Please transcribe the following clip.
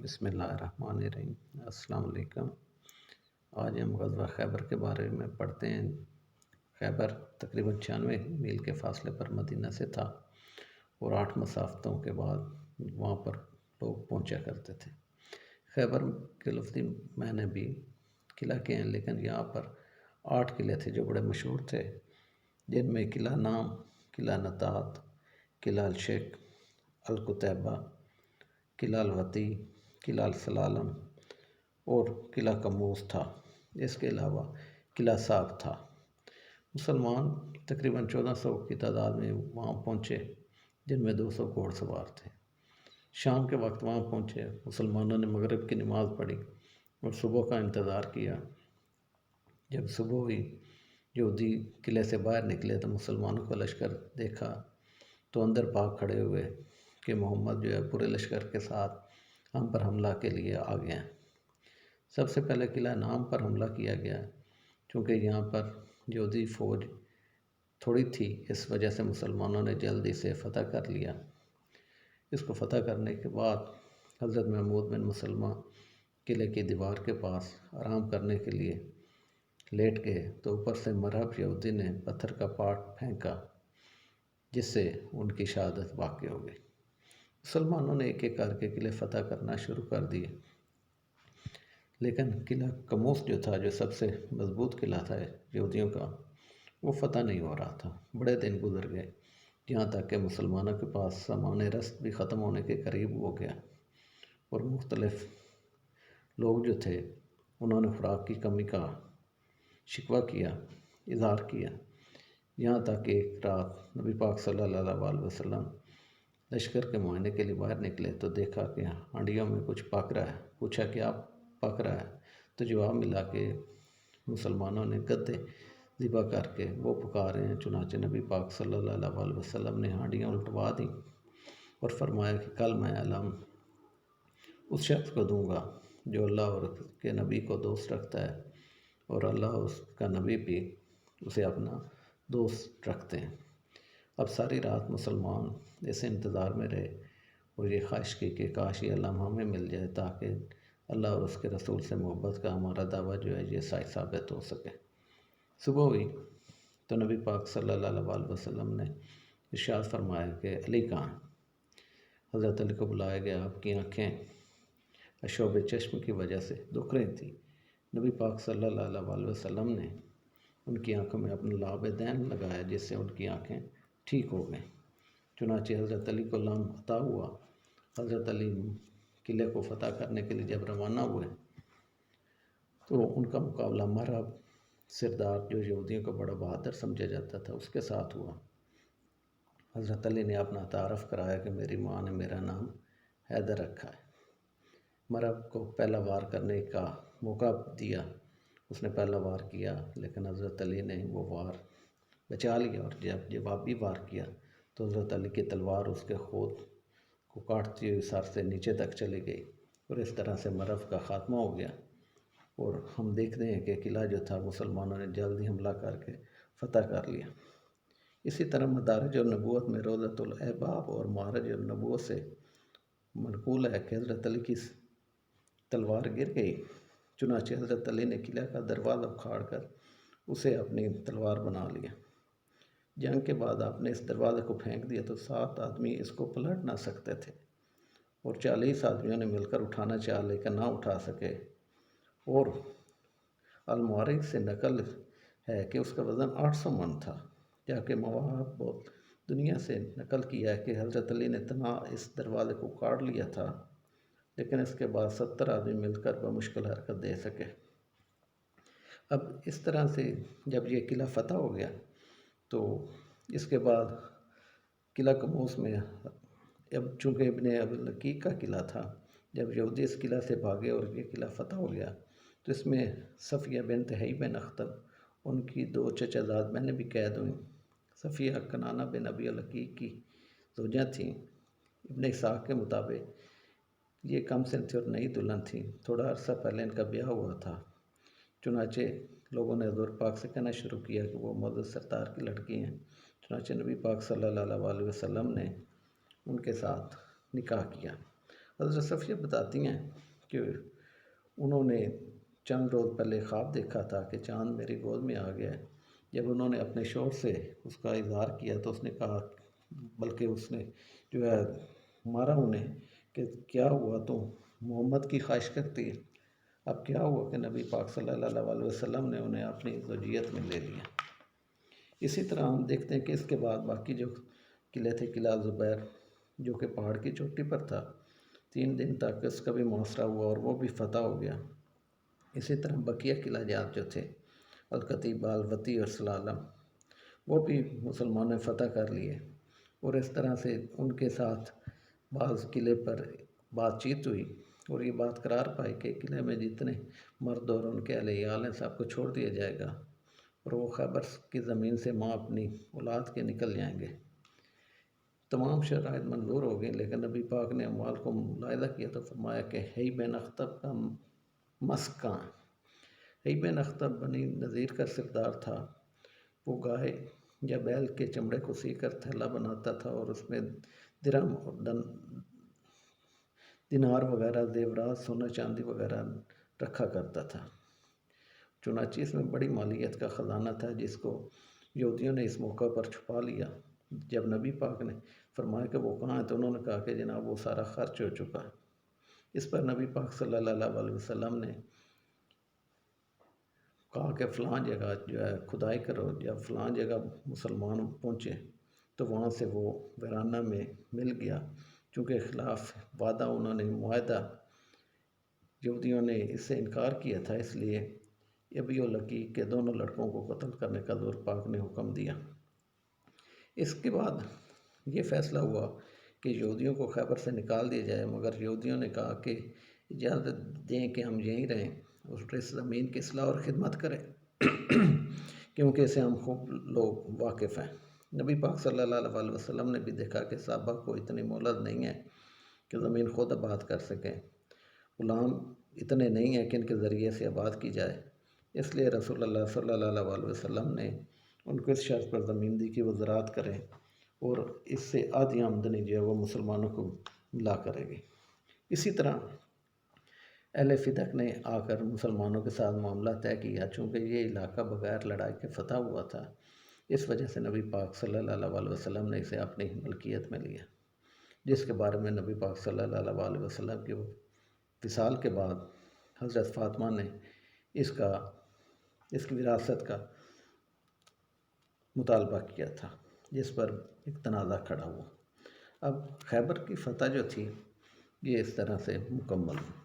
بسم اللہ الرحمن الرحیم۔ السلام علیکم۔ آج ہم غزوہ خیبر کے بارے میں پڑھتے ہیں۔ خیبر تقریباً 96 میل کے فاصلے پر مدینہ سے تھا اور 8 مسافتوں کے بعد وہاں پر لوگ پہنچا کرتے تھے۔ خیبر کے لفظی معنی بھی قلعہ کے ہیں، لیکن یہاں پر 8 قلعے تھے جو بڑے مشہور تھے، جن میں قلعہ نام، قلعہ نطات، قلعہ الشیخ، القتیبہ، قلعہ الوطی، قلعہ السلالم اور قلعہ کموز تھا۔ اس کے علاوہ قلعہ صاف تھا۔ مسلمان تقریباً 1400 کی تعداد میں وہاں پہنچے، جن میں 200 گھوڑ سوار تھے۔ شام کے وقت وہاں پہنچے، مسلمانوں نے مغرب کی نماز پڑھی اور صبح کا انتظار کیا۔ جب صبح ہوئی، یہودی قلعے سے باہر نکلے تو مسلمانوں کا لشکر دیکھا تو اندر بھاگ کھڑے ہوئے کہ محمد جو ہے پورے لشکر کے ساتھ ہم پر حملہ کے لیے آ گئے ہیں۔ سب سے پہلے قلعہ نام پر حملہ کیا گیا، چونکہ یہاں پر یہودی فوج تھوڑی تھی، اس وجہ سے مسلمانوں نے جلدی سے فتح کر لیا۔ اس کو فتح کرنے کے بعد حضرت محمود بن مسلمہ قلعے کی دیوار کے پاس آرام کرنے کے لیے لیٹ گئے تو اوپر سے مرہب یہودی نے پتھر کا پارٹ پھینکا، جس سے ان کی شہادت واقع ہو گئی۔ مسلمانوں نے ایک ایک کر کے قلعے فتح کرنا شروع کر دیے، لیکن قلعہ کموس جو تھا، جو سب سے مضبوط قلعہ تھا یہودیوں کا، وہ فتح نہیں ہو رہا تھا۔ بڑے دن گزر گئے، یہاں تک کہ مسلمانوں کے پاس سامان رست بھی ختم ہونے کے قریب ہو گیا اور مختلف لوگ جو تھے انہوں نے خوراک کی کمی کا شکوہ کیا، اظہار کیا۔ یہاں تک کہ ایک رات نبی پاک صلی اللہ علیہ وسلم لشکر کے معائنے کے لیے باہر نکلے تو دیکھا کہ ہانڈیوں میں کچھ پک رہا ہے۔ پوچھا کہ آپ پک رہا ہے؟ تو جواب ملا کہ مسلمانوں نے گدے ذبح کر کے وہ پکا رہے ہیں۔ چنانچہ نبی پاک صلی اللہ علیہ وسلم نے ہانڈیاں الٹوا دیں اور فرمایا کہ کل میں علم اس شخص کو دوں گا جو اللہ اور اس کے نبی کو دوست رکھتا ہے، اور اللہ اور اس کا نبی بھی اسے اپنا دوست رکھتے ہیں۔ اب ساری رات مسلمان اس انتظار میں رہے اور یہ خواہش کی کہ کاش یہ علم ہمیں مل جائے، تاکہ اللہ اور اس کے رسول سے محبت کا ہمارا دعویٰ جو ہے یہ سچ ثابت ہو سکے۔ صبح ہوئی تو نبی پاک صلی اللہ علیہ وسلم نے ارشاد فرمایا کہ علی کہاں ہیں؟ حضرت علی کو بلایا گیا۔ آپ کی آنکھیں اشوب چشم کی وجہ سے دکھ رہی تھیں۔ نبی پاک صلی اللہ علیہ وسلم نے ان کی آنکھوں میں اپنا لعاب دین لگایا، جس سے ان کی آنکھیں ٹھیک ہو گئیں۔ چنانچہ حضرت علی کو علم عطا ہوا۔ حضرت علی قلعے کو فتح کرنے کے لیے جب روانہ ہوئے تو ان کا مقابلہ مرہب سردار، جو یہودیوں کو بڑا بہادر سمجھا جاتا تھا، اس کے ساتھ ہوا۔ حضرت علی نے اپنا تعارف کرایا کہ میری ماں نے میرا نام حیدر رکھا ہے۔ مرہب کو پہلا وار کرنے کا موقع دیا، اس نے پہلا وار کیا، لیکن حضرت علی نے وہ وار بچا لیا، اور جب جوابی وار کیا تو حضرت علی کی تلوار اس کے خود کو کاٹتی ہوئی سر سے نیچے تک چلی گئی، اور اس طرح سے مرہب کا خاتمہ ہو گیا۔ اور ہم دیکھتے ہیں کہ قلعہ جو تھا مسلمانوں نے جلدی حملہ کر کے فتح کر لیا۔ اسی طرح مدارج النبوت میں روضۃ الاحباب اور معارج النبوت سے منقول ہے کہ حضرت علی کی تلوار گر گئی، چنانچہ حضرت علی نے قلعہ کا دروازہ اکھاڑ کر اسے اپنی تلوار بنا لیا۔ جنگ کے بعد آپ نے اس دروازے کو پھینک دیا تو 7 آدمی اس کو پلٹ نہ سکتے تھے، اور 40 آدمیوں نے مل کر اٹھانا چاہا لیکن نہ اٹھا سکے۔ اور المؤرخ سے نقل ہے کہ اس کا وزن 800 من تھا، جبکہ مواہب دنیا سے نقل کیا ہے کہ حضرت علی نے تنہا اس دروازے کو کاٹ لیا تھا، لیکن اس کے بعد 70 آدمی مل کر بمشکل حرکت دے سکے۔ اب اس طرح سے جب یہ قلعہ فتح ہو گیا تو اس کے بعد قلعہ کموس میں، اب چونکہ ابن ابی لقیق کا قلعہ تھا، جب یہودی اس قلعہ سے بھاگے اور یہ قلعہ فتح ہو گیا تو اس میں صفیہ بنت حیی بن اخطب، ان کی 2 چچا زاد بہنیں بھی قید ہوئیں۔ صفیہ کنانہ بن ابی لقیق کی زوجہ تھیں۔ ابن اسحاق کے مطابق یہ کم سن تھی اور نئی دلہن تھیں، تھوڑا عرصہ پہلے ان کا بیاہ ہوا تھا۔ چنانچہ لوگوں نے حضور پاک سے کہنا شروع کیا کہ وہ معزز سرکار کی لڑکی ہیں۔ چنانچہ نبی پاک صلی اللہ علیہ وسلم نے ان کے ساتھ نکاح کیا حضرت صفیہ بتاتی ہیں کہ انہوں نے چند روز پہلے خواب دیکھا تھا کہ چاند میری گود میں آ گیا ہے۔ جب انہوں نے اپنے شوہر سے اس کا اظہار کیا تو اس نے کہا، بلکہ اس نے جو ہے مارا انہیں کہ کیا ہوا، تو محمد کی خواہش کرتی ہے۔ اب کیا ہوا کہ نبی پاک صلی اللہ علیہ وسلم نے انہیں اپنی زوجیت میں لے لیا۔ اسی طرح ہم دیکھتے ہیں کہ اس کے بعد باقی جو قلعے تھے، قلعہ زبیر جو کہ پہاڑ کی چوٹی پر تھا، 3 دن تک اس کا بھی محاصرہ ہوا اور وہ بھی فتح ہو گیا۔ اسی طرح بقیہ قلعہ جات جو تھے، الکتیبہ، الوطی اور سلالم، وہ بھی مسلمانوں نے فتح کر لیے، اور اس طرح سے ان کے ساتھ بعض قلعے پر بات چیت ہوئی اور یہ بات قرار پائی کہ قلعے میں جتنے مرد اور ان کے اہل عیال ہیں سب کو چھوڑ دیا جائے گا اور وہ خیبر کی زمین سے ماں اپنی اولاد کے نکل جائیں گے۔ تمام شرائط منظور ہو گئی، لیکن نبی پاک نے اموال کو ملاحظہ کیا تو فرمایا کہ ہی بن اخطب کا مسک کہاں ہے۔ ہی بن اخطب بنی نذیر کا سردار تھا۔ وہ گائے یا بیل کے چمڑے کو سی کر تھیلا بناتا تھا اور اس میں درہم اور دینار وغیرہ، زیورات، سونا چاندی وغیرہ رکھا کرتا تھا۔ چنانچہ اس میں بڑی مالیت کا خزانہ تھا جس کو یہودیوں نے اس موقع پر چھپا لیا۔ جب نبی پاک نے فرمایا کہ وہ کہاں ہے تو انہوں نے کہا کہ جناب وہ سارا خرچ ہو چکا ہے۔ اس پر نبی پاک صلی اللہ علیہ وسلم نے کہا کہ فلاں جگہ جو ہے کھدائی کرو، جب فلاں جگہ مسلمان پہنچے تو وہاں سے وہ ویرانہ میں مل گیا، چونکہ خلاف وعدہ انہوں نے معاہدہ یہودیوں نے اس سے انکار کیا تھا، اس لیے ابی و لقیق کے دونوں لڑکوں کو قتل کرنے کا حضور پاک نے حکم دیا۔ اس کے بعد یہ فیصلہ ہوا کہ یہودیوں کو خیبر سے نکال دیا جائے، مگر یہودیوں نے کہا کہ اجازت دیں کہ ہم یہیں رہیں اور اس زمین کی اصلاح اور خدمت کریں کیونکہ اسے ہم خوب لوگ واقف ہیں۔ نبی پاک صلی اللہ علیہ وسلم نے بھی دیکھا کہ صحابہ کو اتنی مہلت نہیں ہے کہ زمین خود آباد کر سکیں، غلام اتنے نہیں ہیں کہ ان کے ذریعے سے آباد کی جائے، اس لیے رسول اللہ صلی اللہ علیہ وسلم نے ان کو اس شرط پر زمین دی کہ وہ زراعت کریں اور اس سے آدھی آمدنی جو ہے وہ مسلمانوں کو ملا کرے گی۔ اسی طرح اہل فدق نے آ کر مسلمانوں کے ساتھ معاملہ طے کیا، چونکہ یہ علاقہ بغیر لڑائی کے فتح ہوا تھا، اس وجہ سے نبی پاک صلی اللہ علیہ وسلم نے اسے اپنی ملکیت میں لیا، جس کے بارے میں نبی پاک صلی اللہ علیہ وسلم کی وصال کے بعد حضرت فاطمہ نے اس کی وراثت کا مطالبہ کیا تھا، جس پر ایک تنازع کھڑا ہوا۔ اب خیبر کی فتح جو تھی یہ اس طرح سے مکمل ہوئی۔